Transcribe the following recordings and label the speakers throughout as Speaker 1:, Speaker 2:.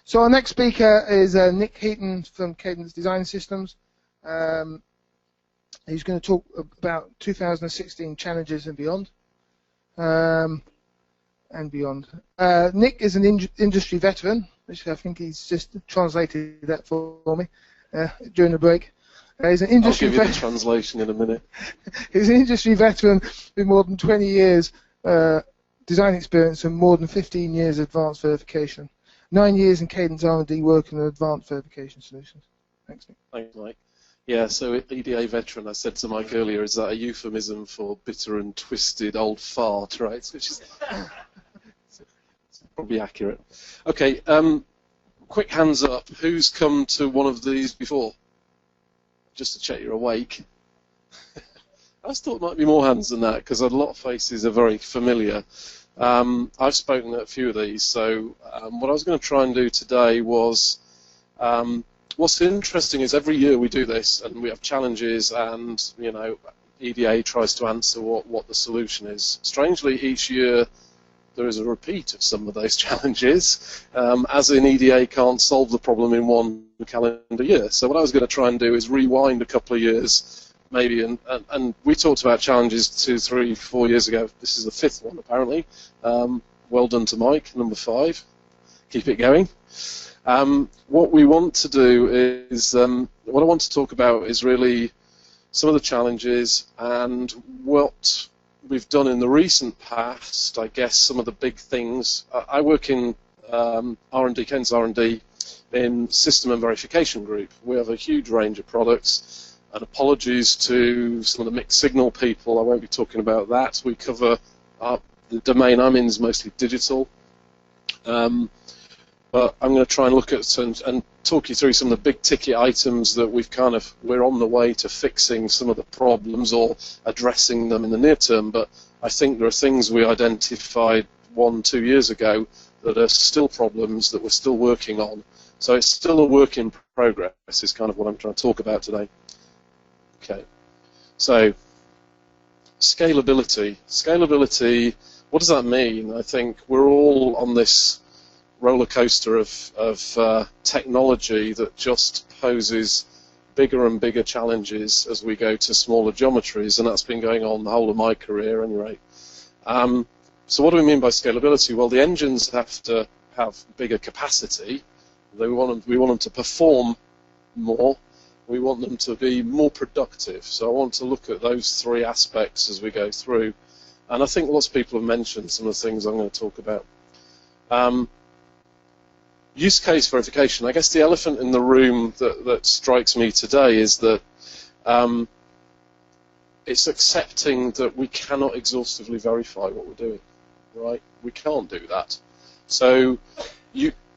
Speaker 1: So our next speaker is Nick Heaton from Cadence Design Systems. He's going to talk about 2016 challenges and beyond. Nick is an industry veteran, which I think he's just translated that for me during the break. He's an industry
Speaker 2: I'll give you the translation in a minute.
Speaker 1: He's an industry veteran with more than 20 years design experience and more than 15 years advanced verification. 9 years in Cadence R&D working on advanced verification solutions. Thanks, Nick.
Speaker 2: Thanks, Mike. Yeah, so EDA veteran, I said to Mike earlier, is that a euphemism for bitter and twisted old fart, right? Which is it's probably accurate. Okay, quick hands up. Who's come to one of these before? Just to check you're awake. I just thought there might be more hands than that because a lot of faces are very familiar. I've spoken at a few of these, so what I was going to try and do today was, what's interesting is every year we do this and we have challenges and, you know, EDA tries to answer what the solution is. Strangely, each year there is a repeat of some of those challenges, as in EDA can't solve the problem in one calendar year. So what I was going to try and do is rewind a couple of years, maybe, and we talked about challenges 2, 3, 4 years ago. This is the 5th one, apparently. Well done to Mike, number 5. Keep it going. What we want to do is, what I want to talk about is really some of the challenges and what we've done in the recent past, I guess some of the big things. I work in R&D, Cadence R&D, in System and Verification Group. We have a huge range of products, and apologies to some of the mixed signal people, I won't be talking about that. We cover, the domain I'm in is mostly digital, but I'm going to try and look at and talk you through some of the big ticket items that we're on the way to fixing some of the problems or addressing them in the near term, but I think there are things we identified 1, 2 years ago that are still problems that we're still working on. So it's still a work in progress is kind of what I'm trying to talk about today. Okay, so scalability. Scalability, what does that mean? I think we're all on this roller coaster of technology that just poses bigger and bigger challenges as we go to smaller geometries, and that's been going on the whole of my career anyway. So what do we mean by scalability? Well, the engines have to have bigger capacity. We want them to perform more. We want them to be more productive. So I want to look at those 3 aspects as we go through. And I think lots of people have mentioned some of the things I'm going to talk about. Use case verification. I guess the elephant in the room that strikes me today is that it's accepting that we cannot exhaustively verify what we're doing. Right? We can't do that. So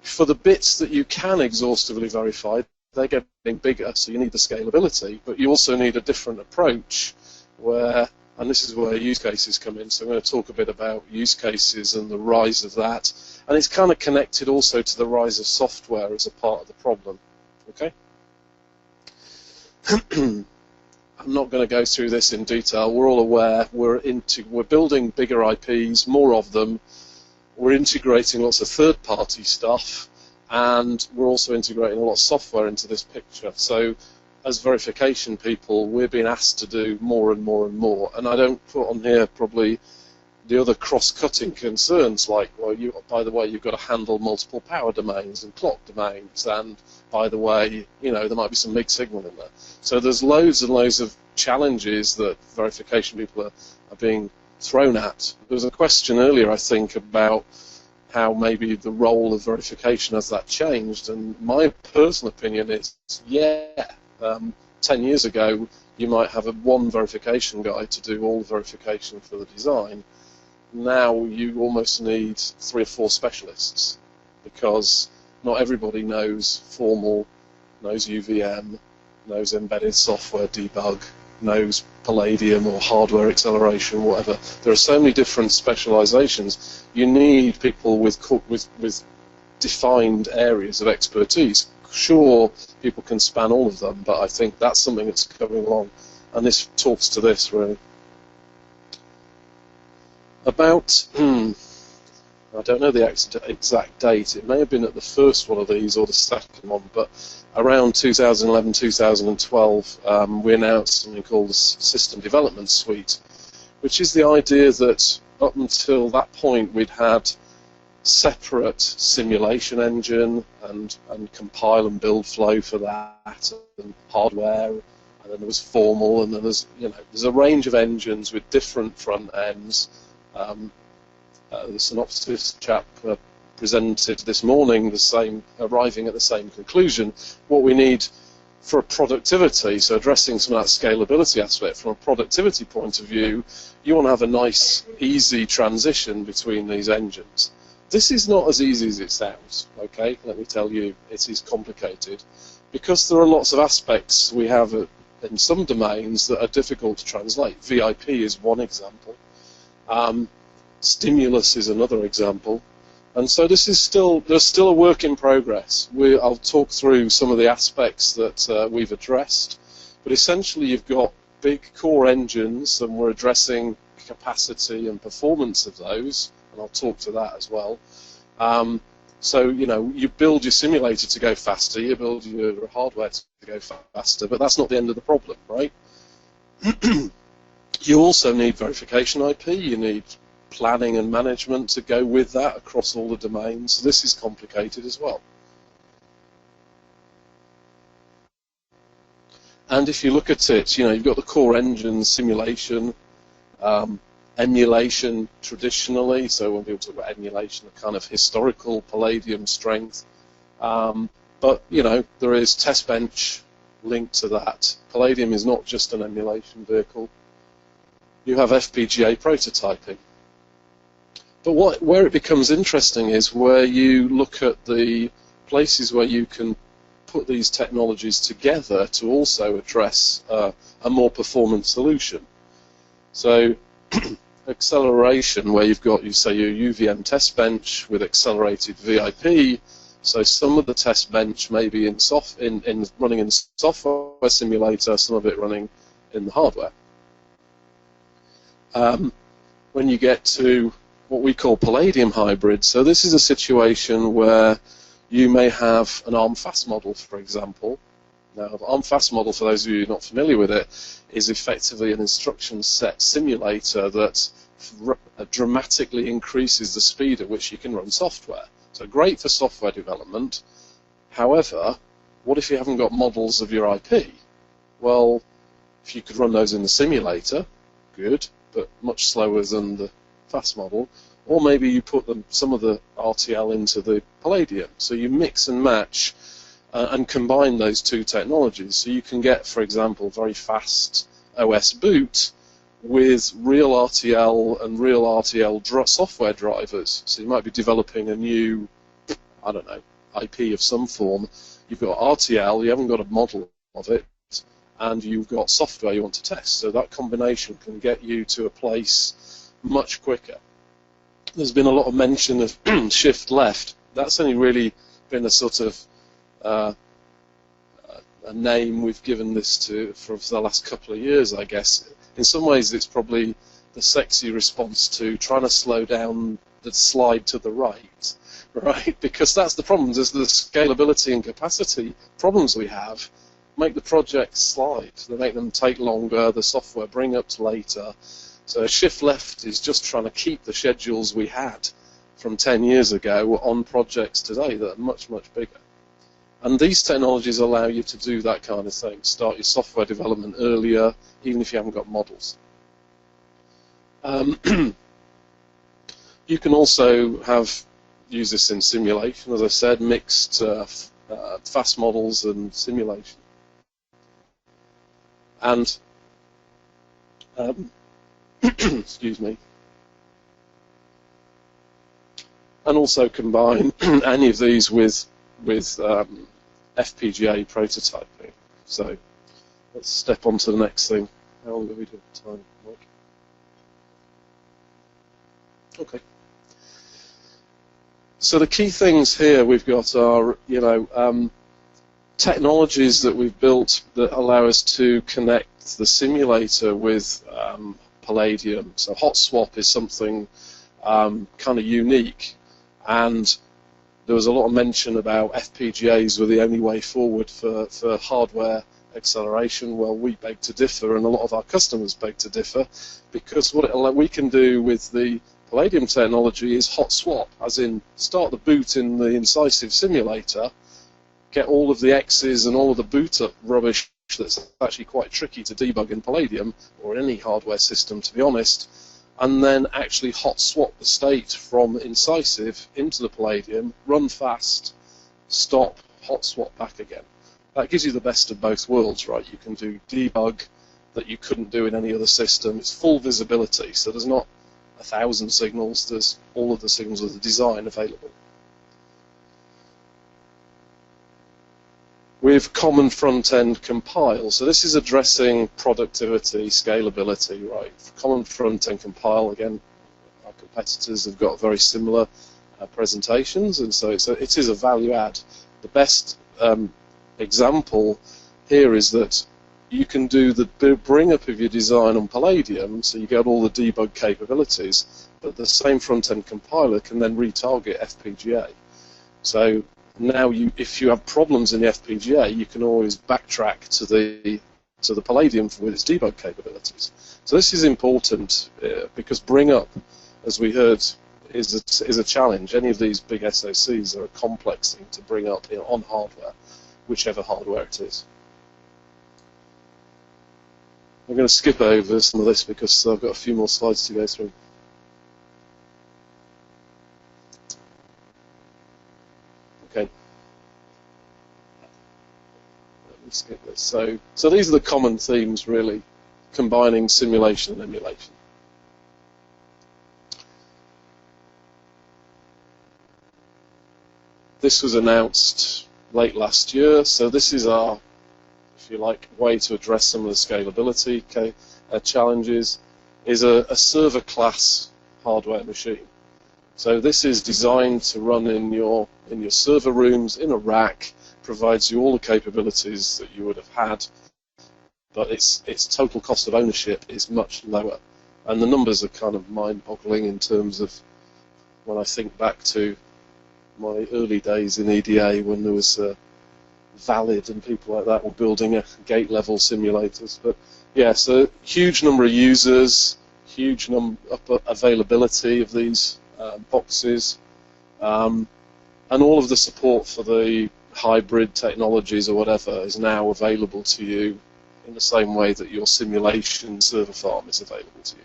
Speaker 2: for the bits that you can exhaustively verify, they're getting bigger, so you need the scalability, but you also need a different approach where, and this is where use cases come in, so I'm going to talk a bit about use cases and the rise of that, and it's kind of connected also to the rise of software as a part of the problem. Okay? I'm not going to go through this in detail. We're all aware we're building bigger IPs, more of them. We're integrating lots of third-party stuff, and we're also integrating a lot of software into this picture. So as verification people, we're being asked to do more and more and more. And I don't put on here probably the other cross-cutting concerns like, well, by the way, you've got to handle multiple power domains and clock domains, and by the way, you know, there might be some mixed signal in there. So there's loads and loads of challenges that verification people are being thrown at. There was a question earlier, I think, about how maybe the role of verification has that changed, and my personal opinion is, yeah, 10 years ago you might have one verification guy to do all the verification for the design. Now you almost need 3 or 4 specialists, because not everybody knows formal, knows UVM, knows embedded software debug, knows Palladium or hardware acceleration, whatever. There are so many different specializations. You need people with defined areas of expertise. Sure, people can span all of them, but I think that's something that's coming along, and this talks to this really. About I don't know the exact date. It may have been at the first one of these or the second one, but around 2011, 2012, we announced something called the System Development Suite, which is the idea that up until that point we'd had separate simulation engine and compile and build flow for that, and hardware, and then there was formal, and then there's a range of engines with different front ends. The Synopsys chap presented this morning arriving at the same conclusion. What we need for a productivity, so addressing some of that scalability aspect from a productivity point of view, you want to have a nice, easy transition between these engines. This is not as easy as it sounds, okay? Let me tell you, it is complicated, because there are lots of aspects we have in some domains that are difficult to translate. VIP is one example. Stimulus is another example. And so there's still a work in progress. I'll talk through some of the aspects that we've addressed, but essentially you've got big core engines, and we're addressing capacity and performance of those, and I'll talk to that as well. So, you build your simulator to go faster, you build your hardware to go faster, but that's not the end of the problem, right? You also need verification IP, you need planning and management to go with that across all the domains. So this is complicated as well. And if you look at it, you've got the core engine simulation, emulation traditionally, so when people talk about emulation, a kind of historical Palladium strength. But, there is test bench linked to that. Palladium is not just an emulation vehicle. You have FPGA prototyping. But where it becomes interesting is where you look at the places where you can put these technologies together to also address a more performant solution. So acceleration, where you've got, say, your UVM test bench with accelerated VIP. So some of the test bench may be running in software simulator, some of it running in the hardware. When you get to what we call Palladium Hybrid, so this is a situation where you may have an ARM fast model, for example. Now, an ARM fast model, for those of you not familiar with it, is effectively an instruction set simulator that dramatically increases the speed at which you can run software. So great for software development. However, what if you haven't got models of your IP? Well, if you could run those in the simulator, good, but much slower than the fast model. Or maybe you put some of the RTL into the Palladium. So you mix and match and combine those two technologies. So you can get, for example, very fast OS boot with real RTL and real RTL software drivers. So you might be developing a new, I don't know, IP of some form. You've got RTL, you haven't got a model of it, and you've got software you want to test. So that combination can get you to a place much quicker. There's been a lot of mention of shift left. That's only really been a sort of a name we've given this to for the last couple of years, I guess. In some ways, it's probably the sexy response to trying to slow down the slide to the right, right? Because that's the problem. There's the scalability and capacity problems we have make the projects slide. They make them take longer, the software bring up to later. So shift left is just trying to keep the schedules we had from 10 years ago on projects today that are much, much bigger. And these technologies allow you to do that kind of thing. Start your software development earlier, even if you haven't got models. You can also use this in simulation, as I said, mixed fast models and simulation. And excuse me. And also combine any of these with FPGA prototyping. So let's step on to the next thing. How long have we done time? Okay. So the key things here we've got are, technologies that we've built that allow us to connect the simulator with Palladium. So hot swap is something kind of unique. And there was a lot of mention about FPGAs were the only way forward for hardware acceleration. Well, we beg to differ, and a lot of our customers beg to differ, because what we can do with the Palladium technology is hot swap, as in start the boot in the Incisive simulator, get all of the X's and all of the boot up rubbish that's actually quite tricky to debug in Palladium, or any hardware system to be honest, and then actually hot swap the state from Incisive into the Palladium, run fast, stop, hot swap back again. That gives you the best of both worlds, right? You can do debug that you couldn't do in any other system. It's full visibility, so there's not 1,000 signals, there's all of the signals of the design available. With common front-end compile, so this is addressing productivity, scalability, right? Common front-end compile, again, our competitors have got very similar presentations, and so it is a value add. The best example here is that you can do the bring up of your design on Palladium, so you get all the debug capabilities, but the same front-end compiler can then retarget FPGA. So now, if you have problems in the FPGA, you can always backtrack to the Palladium with its debug capabilities. So this is important because bring up, as we heard, is a challenge. Any of these big SoCs are a complex thing to bring up on hardware, whichever hardware it is. I'm going to skip over some of this because I've got a few more slides to go through. Okay. Let me skip this. So these are the common themes, really, combining simulation and emulation. This was announced late last year, so this is our, if you like, way to address some of the scalability challenges, is a server class hardware machine. So this is designed to run in your server rooms, in a rack, provides you all the capabilities that you would have had, but its total cost of ownership is much lower. And the numbers are kind of mind-boggling in terms of when I think back to my early days in EDA when there was Valid and people like that were building gate-level simulators. But yeah, so huge number of users, huge availability of these boxes, and all of the support for the hybrid technologies or whatever is now available to you in the same way that your simulation server farm is available to you.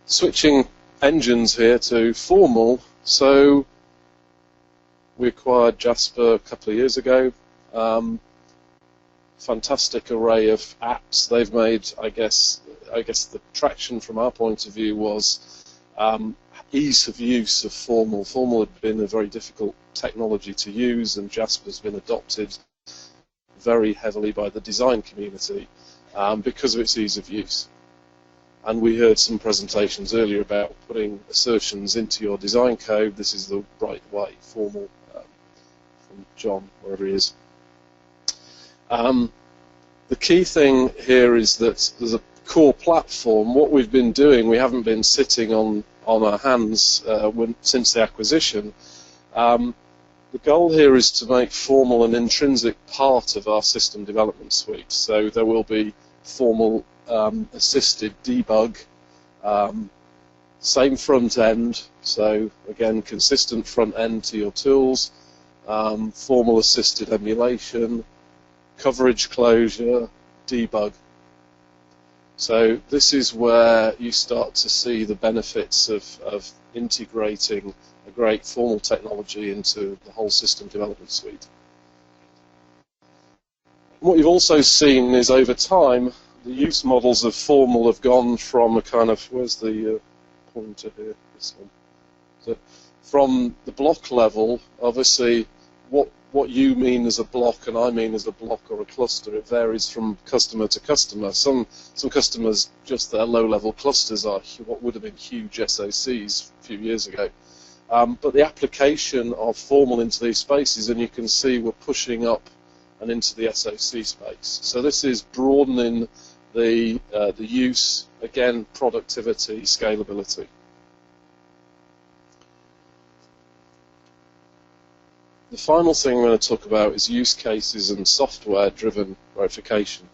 Speaker 2: Switching engines here to formal, so we acquired Jasper a couple of years ago. Fantastic array of apps they've made. I guess the traction from our point of view was ease of use of formal. Formal had been a very difficult technology to use, and Jasper's been adopted very heavily by the design community because of its ease of use. And we heard some presentations earlier about putting assertions into your design code. This is the right way, formal, from John, wherever he is. The key thing here is that there's a core platform. What we've been doing, we haven't been sitting on our hands since the acquisition. The goal here is to make formal an intrinsic part of our system development suite. So there will be formal assisted debug, same front end, so again consistent front end to your tools, formal assisted emulation, coverage closure, debug. So this is where you start to see the benefits of integrating a great formal technology into the whole system development suite. What you've also seen is over time the use models of formal have gone from a kind of, where's the pointer here, this one. So from the block level, obviously what you mean as a block and I mean as a block or a cluster, it varies from customer to customer. Some customers, just their low-level clusters are what would have been huge SoCs a few years ago. But the application of formal into these spaces, and you can see we're pushing up and into the SoC space. So this is broadening the use, again, productivity, scalability. the final thing I'm going to talk about is use cases and software-driven verification.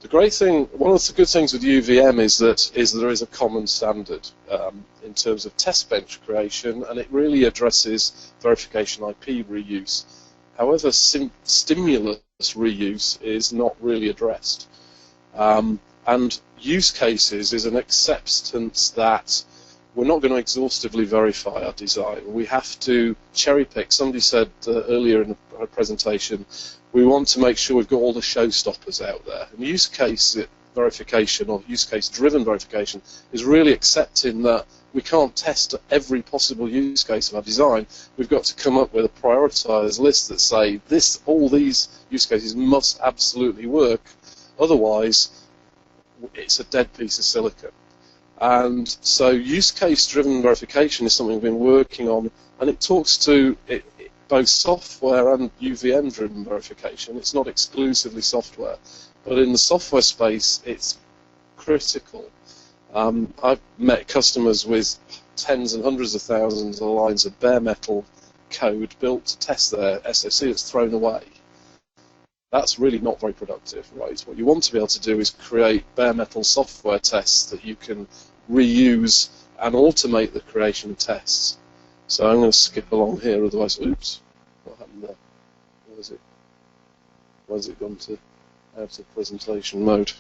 Speaker 2: The great thing, one of the good things with UVM is that there is a common standard in terms of test bench creation, and it really addresses verification IP reuse. However, stimulus reuse is not really addressed. And use cases is an acceptance that we're not going to exhaustively verify our design. We have to cherry pick. Somebody said earlier in the presentation, we want to make sure we've got all the showstoppers out there. And use case verification, or use case driven verification, is really accepting that we can't test every possible use case of our design. We've got to come up with a prioritized list that say all these use cases must absolutely work, otherwise it's a dead piece of silicon. And so use case driven verification is something we've been working on, and it talks to both software and UVM driven verification. It's not exclusively software, but in the software space it's critical. I've met customers with tens and hundreds of thousands of lines of bare metal code built to test their SoC that's thrown away. That's really not very productive, right? What you want to be able to do is create bare metal software tests that you can reuse and automate the creation of tests. So I'm going to skip along here, otherwise, oops, what happened there? Why has it gone to out of presentation mode?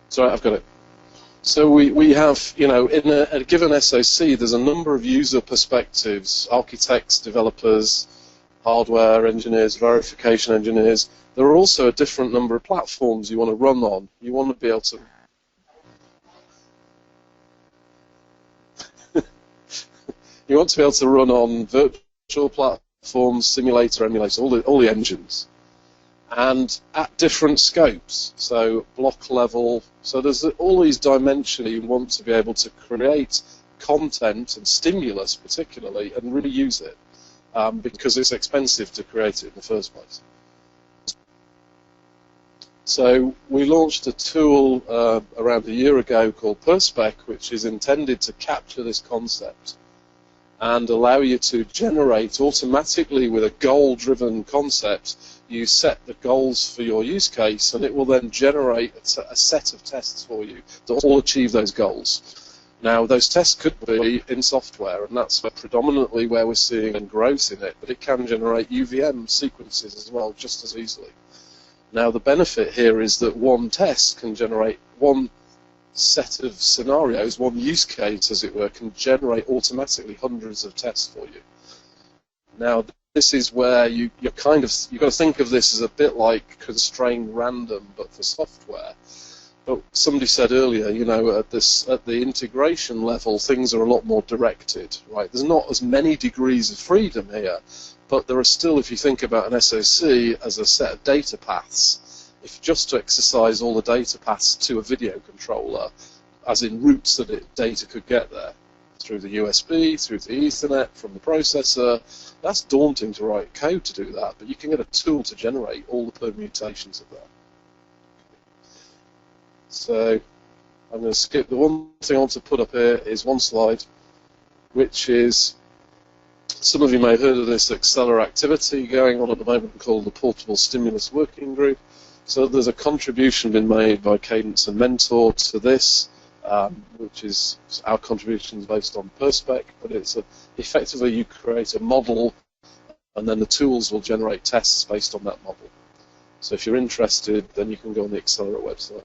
Speaker 2: Sorry, I've got it. So we have, in a given SoC, there's a number of user perspectives, architects, developers, hardware engineers, verification engineers. There are also a different number of platforms you want to run on. You want to be able to... you want to be able to run on virtual platforms, simulator, emulator, all the engines. And at different scopes, so block level, so there's all these dimensions you want to be able to create content and stimulus particularly and really use it because it's expensive to create it in the first place. So we launched a tool around a year ago called Perspec, which is intended to capture this concept and allow you to generate automatically with a goal-driven concept. You set the goals for your use case, and it will then generate a set of tests for you that all achieve those goals. Now, those tests could be in software, and that's predominantly where we're seeing growth in it, but it can generate UVM sequences as well, just as easily. Now, the benefit here is that one test can generate one set of scenarios, one use case, as it were, can generate automatically hundreds of tests for you. Now, this is where you've got to think of this as a bit like constrained random, but for software. But somebody said earlier, at the integration level, things are a lot more directed, right? There's not as many degrees of freedom here, but there are still, if you think about an SoC as a set of data paths, if just to exercise all the data paths to a video controller, as in routes that data could get there, through the USB, through the Ethernet, from the processor, that's daunting to write code to do that, but you can get a tool to generate all the permutations of that. So I'm going to skip. The one thing I want to put up here is one slide, which is, some of you may have heard of this Acceler activity going on at the moment called the Portable Stimulus Working Group. So there's a contribution been made by Cadence and Mentor to this, which is our contributions based on Perspec, but it's effectively you create a model and then the tools will generate tests based on that model. So if you're interested, then you can go on the Acceler website.